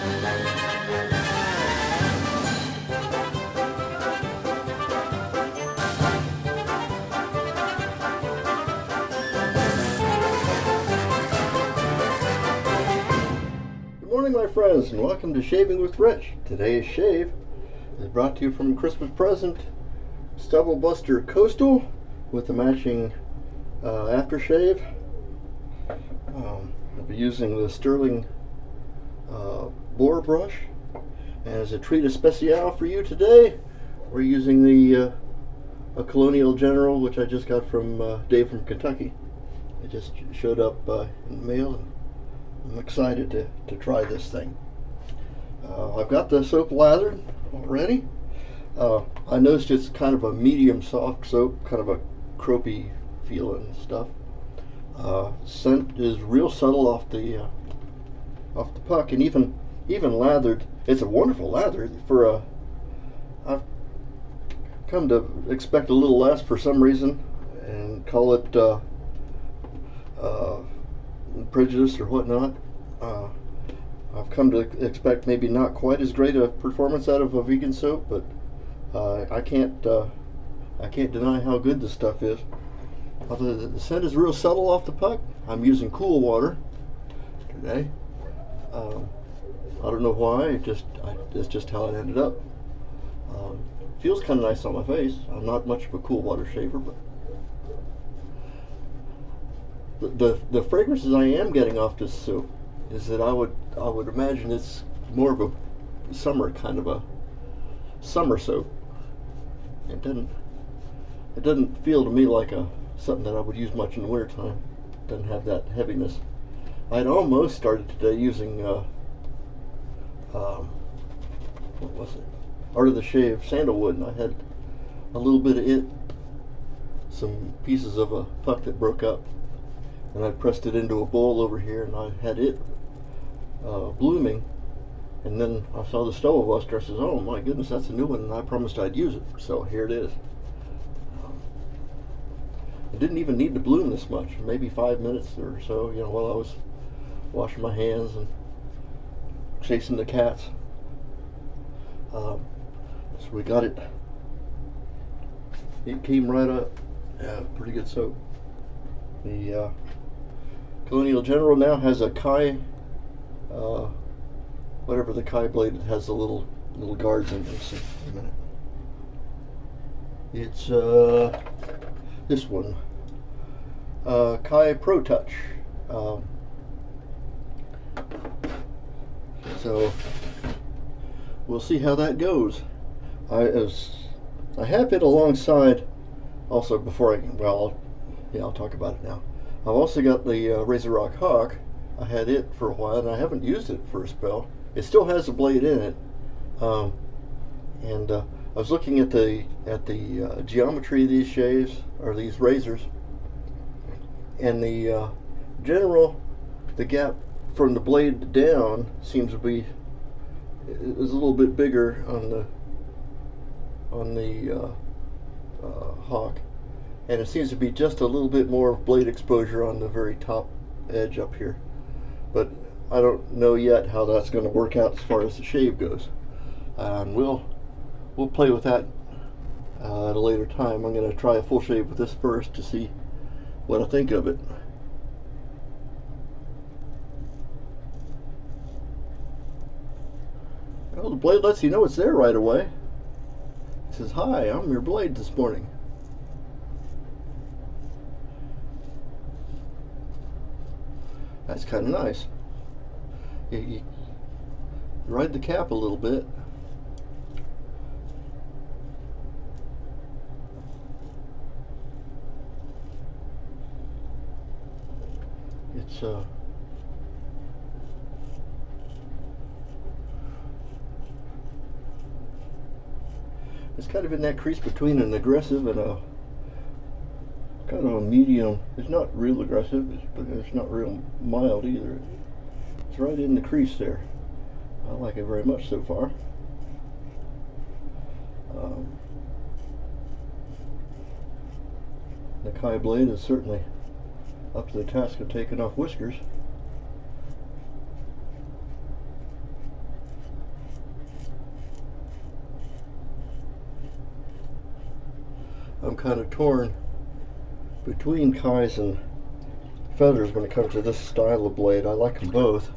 Good morning, my friends, and welcome to Shaving with Rich. Today's shave is brought to you from a Christmas present, Stubble Buster Coastal with the matching aftershave. I'll be using the Sterling boar brush. And as a treat especial for you today, we're using the a Colonial General, which I just got from Dave from Kentucky. It just showed up in the mail, and I'm excited to try this thing. I've got the soap lathered already. I noticed it's kind of a medium soft soap, kind of a croapy feeling stuff. Scent is real subtle off the puck, and even lathered, it's a wonderful lather for a. I've come to expect a little less for some reason, and call it prejudice or whatnot. I've come to expect maybe not quite as great a performance out of a vegan soap, but I can't deny how good this stuff is. Although the scent is real subtle off the puck, I'm using cool water today. I don't know why. It's just how it ended up. Feels kind of nice on my face. I'm not much of a cool water shaver, but the fragrances I am getting off this soap is that I would imagine it's more of a summer kind of a summer soap. It doesn't feel to me like something that I would use much in the wintertime. It doesn't have that heaviness. I'd almost started today using what was it? Art of the Shave sandalwood, and I had a little bit of it, some pieces of a puck that broke up, and I pressed it into a bowl over here, and I had it blooming, and then I saw the Stubble Buster. I says, "Oh my goodness, that's a new one," and I promised I'd use it. So here it is. It didn't even need to bloom this much, maybe 5 minutes or so, while I was washing my hands and chasing the cats. So we got it. It came right up. Yeah, pretty good soap. The Colonial General now has a Kai, whatever the Kai blade, it has the little guards in there. So, a minute. It's this one, Kai Pro Touch. So we'll see how that goes. I have it alongside. Also, I'll talk about it now. I've also got the Razor Rock Hawk. I had it for a while, and I haven't used it for a spell. It still has a blade in it, and I was looking at the geometry of these shaves, or these razors, and the general, the gap from the blade down seems to be is a little bit bigger on the Hawk, and it seems to be just a little bit more blade exposure on the very top edge up here. But I don't know yet how that's going to work out as far as the shave goes. We'll play with that at a later time. I'm going to try a full shave with this first to see what I think of it. Well, the blade lets you know it's there right away. It says, "Hi, I'm your blade this morning." That's kind of nice. You ride the cap a little bit. It's kind of in that crease between an aggressive and a kind of a medium. It's not real aggressive, but it's not real mild either. It's right in the crease there. I like it very much so far. The Kai blade is certainly up to the task of taking off whiskers. I'm kind of torn between Kai's and Feathers when it comes to this style of blade. I like them both.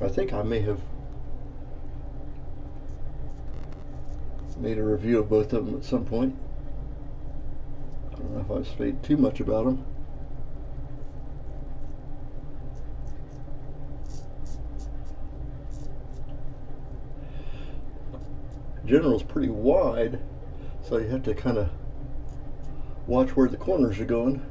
I think I may have made a review of both of them at some point. I don't know if I've spayed too much about them. General's pretty wide, so you have to kind of watch where the corners are going.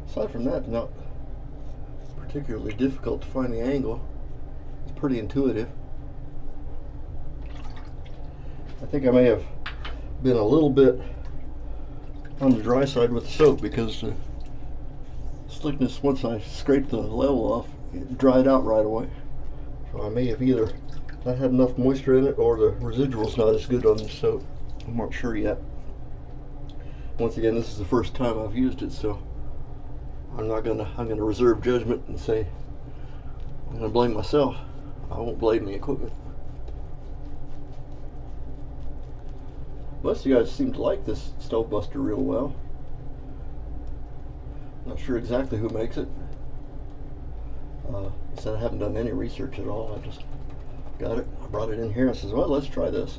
Aside from that, not particularly difficult to find the angle. It's pretty intuitive. I think I may have been a little bit on the dry side with the soap because the slickness, once I scraped the level off, it dried out right away. So I may have either not had enough moisture in it or the residual's not as good on the soap. I'm not sure yet. Once again, this is the first time I've used it, so I'm gonna reserve judgment and say I'm gonna blame myself. I won't blame the equipment. Most of you guys seem to like this stove buster real well. Not sure exactly who makes it. Said I haven't done any research at all. I just got it. I brought it in here and says, well, let's try this.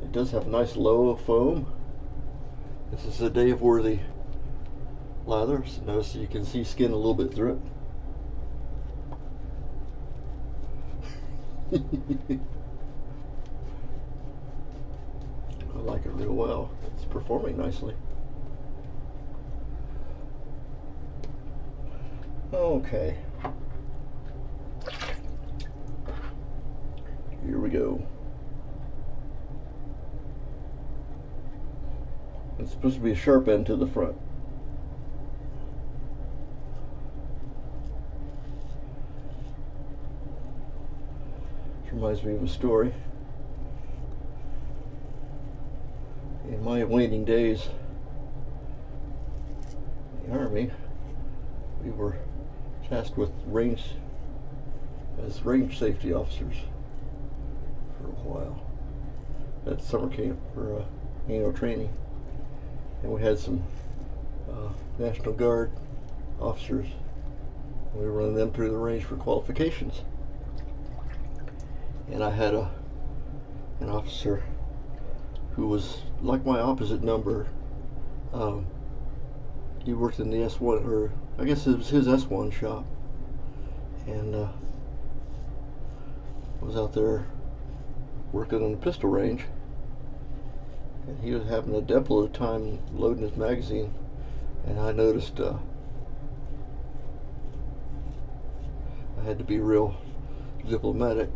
It does have a nice low foam. This is a Dave-worthy lather. So notice you can see skin a little bit through it. I like it real well. It's performing nicely. Okay. Here we go. It's supposed to be a sharp end to the front. This reminds me of a story. In my waning days in the Army, we were tasked with range safety officers for a while at summer camp for annual training, and we had some National Guard officers. We were running them through the range for qualifications, and I had an officer who was like my opposite number. He worked in the S1, or I guess it was his S1 shop, and was out there working on the pistol range, and he was having a devil of a time loading his magazine, and I noticed I had to be real diplomatic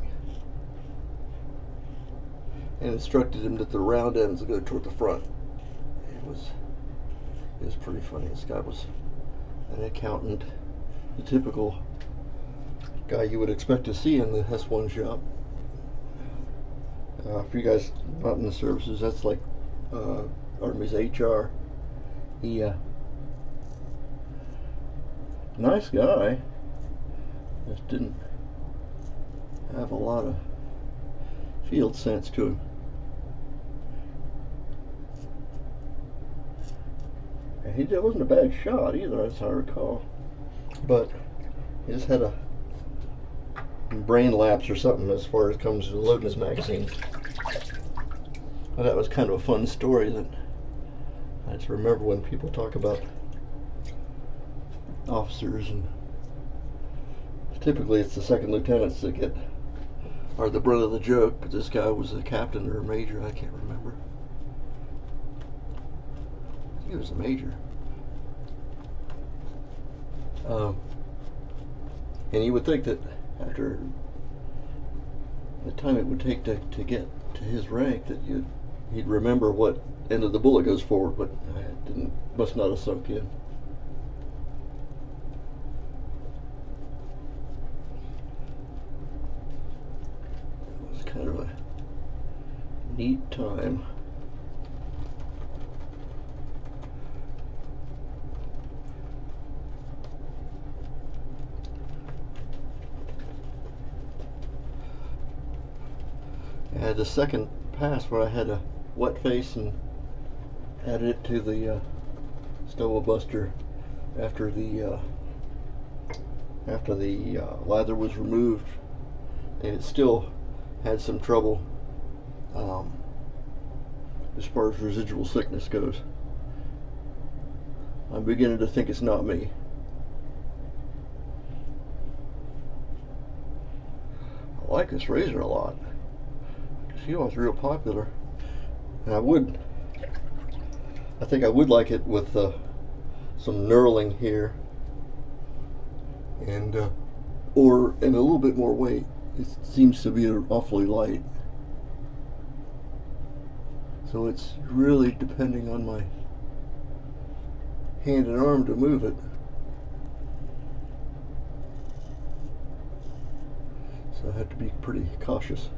and instructed him that the round ends would go toward the front. It was pretty funny. This guy was an accountant, the typical guy you would expect to see in the S1 shop. For you guys not in the services, that's like Army's HR. He nice guy, just didn't have a lot of field sense to him. And he wasn't a bad shot either, as I recall, but he just had a brain lapse or something as far as comes to loading his magazine. Well, that was kind of a fun story that I just remember when people talk about officers, and typically it's the second lieutenants that are the brunt of the joke, but this guy was a captain or a major, I can't remember. I think he was a major. And you would think that after the time it would take to get to his rank that he'd remember what end of the bullet goes forward, but it must not have sunk in. It was kind of a neat time. I had the second past where I had a wet face and added it to the stubble buster after the lather was removed, and it still had some trouble as far as residual thickness goes. I'm beginning to think it's not me. I like this razor a lot. She was real popular, and I think I would like it with some knurling here, and a little bit more weight. It seems to be awfully light, so it's really depending on my hand and arm to move it. So I have to be pretty cautious.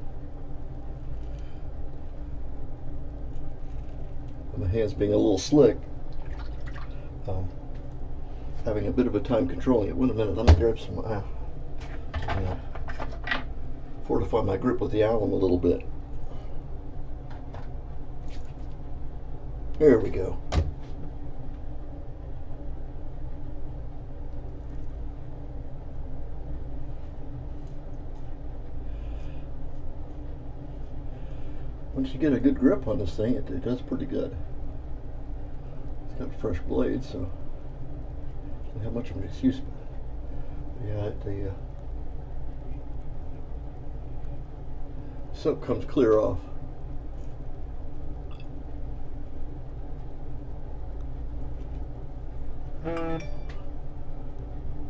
My hands being a little slick, having a bit of a time controlling it. Wait a minute, let me grab some, fortify my grip with the alum a little bit. There we go. Once you get a good grip on this thing, it does pretty good. It's got a fresh blade, so I don't have much of an excuse. Yeah, the soap comes clear off.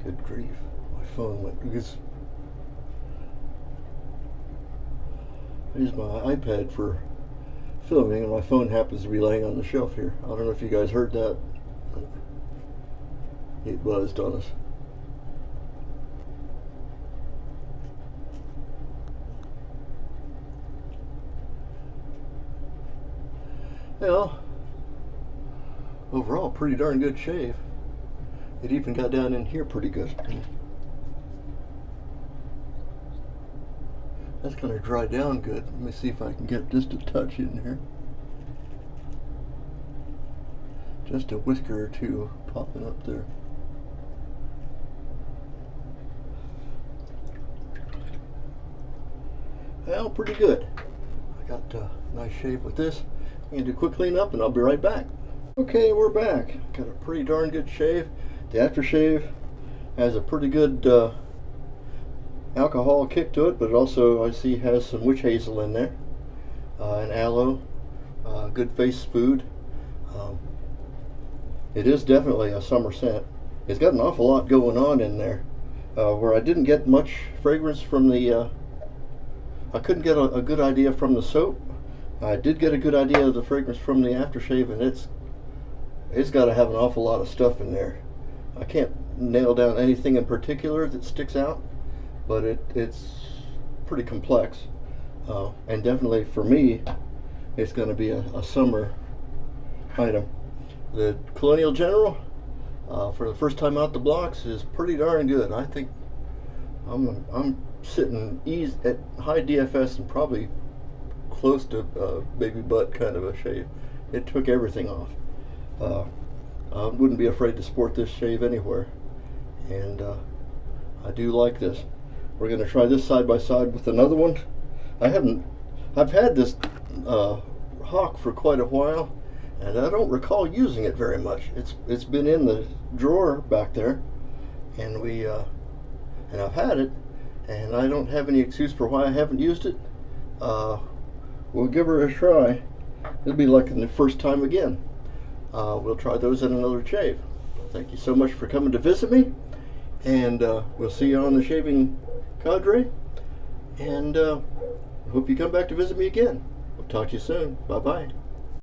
Good grief, my phone went because I use my iPad for filming, and my phone happens to be laying on the shelf here. I don't know if you guys heard that. It buzzed on us. Well, overall, pretty darn good shave. It even got down in here pretty good. That's going to dry down good. Let me see if I can get just a touch in here. Just a whisker or two popping up there. Well, pretty good. I got a nice shave with this. I'm going to do a quick cleanup and I'll be right back. Okay, we're back. Got a pretty darn good shave. The aftershave has a pretty good alcohol kick to it, but it also, I see, has some witch hazel in there, and aloe, good face food. It is definitely a summer scent. It's got an awful lot going on in there, where I didn't get much fragrance from the, I couldn't get a good idea from the soap. I did get a good idea of the fragrance from the aftershave, and it's got to have an awful lot of stuff in there. I can't nail down anything in particular that sticks out, but it's pretty complex, and definitely for me it's going to be a summer item. The Colonial General, for the first time out the blocks, is pretty darn good. I think I'm sitting at high DFS and probably close to baby butt kind of a shave. It took everything off. I wouldn't be afraid to sport this shave anywhere, and I do like this. We're going to try this side by side with another one. I've had this Hawk for quite a while, and I don't recall using it very much. It's been in the drawer back there, and I've had it, and I don't have any excuse for why I haven't used it. We'll give her a try. It'll be like the first time again. We'll try those in another shave. Thank you so much for coming to visit me, and we'll see you on the shaving cadre, and hope you come back to visit me again. We'll talk to you soon. Bye bye.